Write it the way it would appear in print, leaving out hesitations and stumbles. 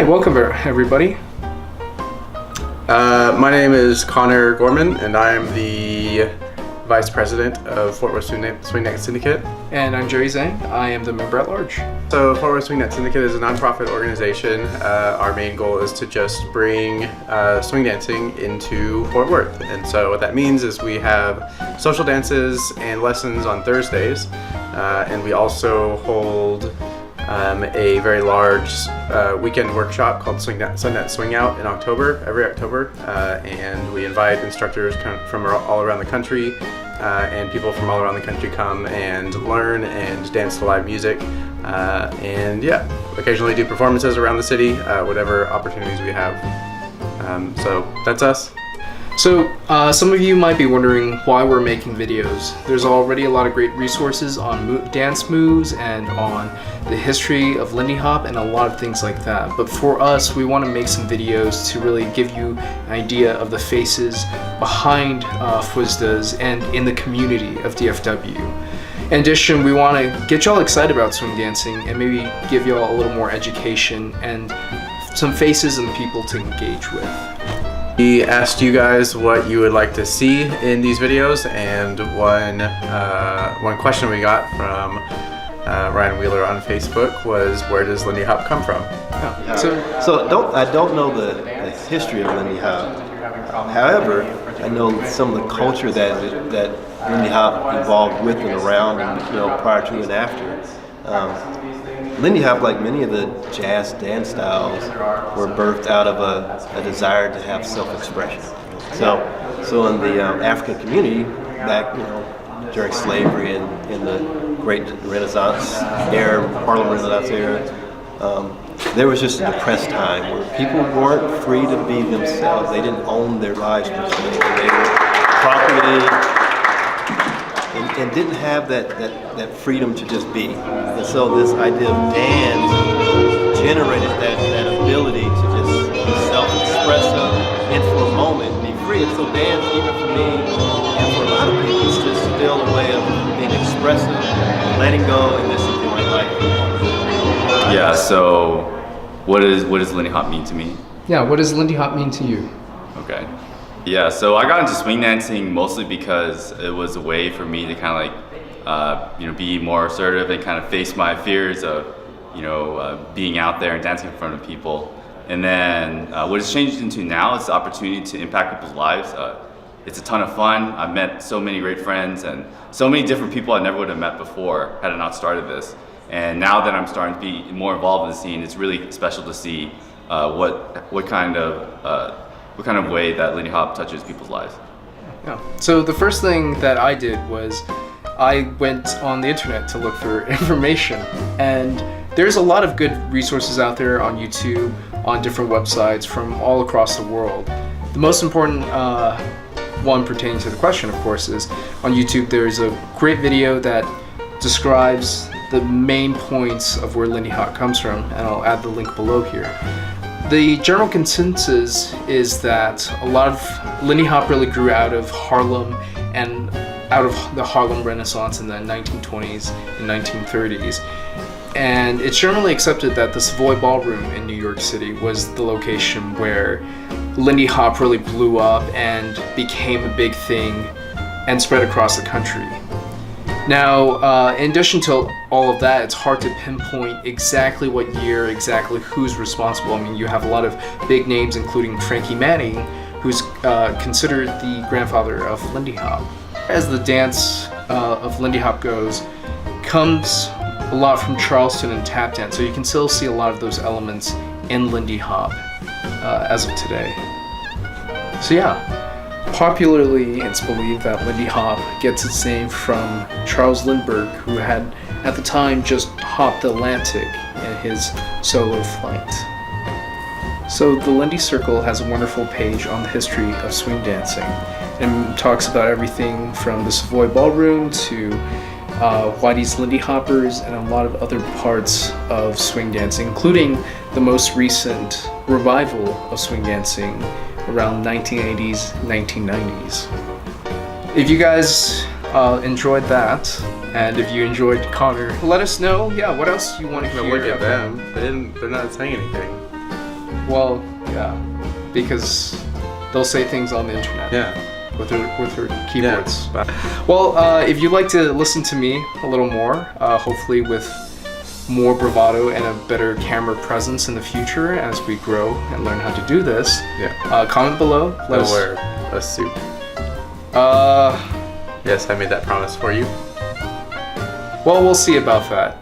Hi, welcome everybody. My name is Connor Gorman, and I am the Vice President of Fort Worth Swingnet Syndicate. And I'm Jerry Zhang. I am the member at large. So Fort Worth Swingnet Syndicate is a nonprofit organization. Our main goal is to just bring swing dancing into Fort Worth. And so what that means is we have social dances and lessons on Thursdays. And we also hold a very large weekend workshop called Sunnet Swing Out in every October, and we invite instructors from all around the country, and people from all around the country come and learn and dance to live music, and yeah, occasionally do performances around the city, whatever opportunities we have. So that's us. So some of you might be wondering why we're making videos. There's already a lot of great resources on dance moves and on the history of Lindy Hop and a lot of things like that. But for us, we want to make some videos to really give you an idea of the faces behind FWSDS and in the community of DFW. In addition, we want to get y'all excited about swing dancing and maybe give y'all a little more education and some faces and people to engage with. We asked you guys what you would like to see in these videos, and one question we got from Ryan Wheeler on Facebook was, where does Lindy Hop come from? I don't know the history of Lindy Hop. However, I know some of the culture that Lindy Hop evolved with and around, and prior to and after. Lindy Hop, like many of the jazz dance styles, were birthed out of a desire to have self-expression. So in the African community, back during slavery and in the Great Renaissance era, Harlem Renaissance era, there was just a depressed time where people weren't free to be themselves. They didn't own their lives per se. They were property. And didn't have that freedom to just be. And so this idea of dance generated that ability to just be self-expressive and for a moment be free. And so dance, even for me and for a lot of people, is just still a way of being expressive, letting go, and just enjoying life. Yeah, so what does Lindy Hop mean to me? Yeah, what does Lindy Hop mean to you? Okay. Yeah, so I got into swing dancing mostly because it was a way for me to kind of be more assertive and kind of face my fears of, being out there and dancing in front of people. And then what it's changed into now is the opportunity to impact people's lives. It's a ton of fun. I've met so many great friends and so many different people I never would have met before had I not started this. And now that I'm starting to be more involved in the scene, it's really special to see what kind of way that Lindy Hop touches people's lives. Yeah. So the first thing that I did was I went on the internet to look for information, and there's a lot of good resources out there on YouTube, on different websites from all across the world. The most important one pertaining to the question, of course, is on YouTube there's a great video that describes the main points of where Lindy Hop comes from, and I'll add the link below here. The general consensus is that a lot of Lindy Hop really grew out of Harlem and out of the Harlem Renaissance in the 1920s and 1930s. And it's generally accepted that the Savoy Ballroom in New York City was the location where Lindy Hop really blew up and became a big thing and spread across the country. Now, in addition to all of that, it's hard to pinpoint exactly what year, exactly who's responsible. I mean, you have a lot of big names, including Frankie Manning, who's considered the grandfather of Lindy Hop. As the dance of Lindy Hop goes, comes a lot from Charleston and tap dance, so you can still see a lot of those elements in Lindy Hop as of today. So yeah. Popularly, it's believed that Lindy Hop gets its name from Charles Lindbergh, who had, at the time, just hopped the Atlantic in his solo flight. So the Lindy Circle has a wonderful page on the history of swing dancing, and talks about everything from the Savoy Ballroom to Whitey's Lindy Hoppers and a lot of other parts of swing dancing, including the most recent revival of swing dancing around 1980s, 1990s. If you guys enjoyed that, and if you enjoyed Connor, let us know. Yeah, what else you want to hear? Look at them. They're not saying anything. Well, yeah, because they'll say things on the internet. Yeah. With her keyboards. Yeah. Well, if you'd like to listen to me a little more, hopefully with more bravado and a better camera presence in the future as we grow and learn how to do this, comment below. Let I'll us. wear a suit. Yes, I made that promise for you. Well, we'll see about that.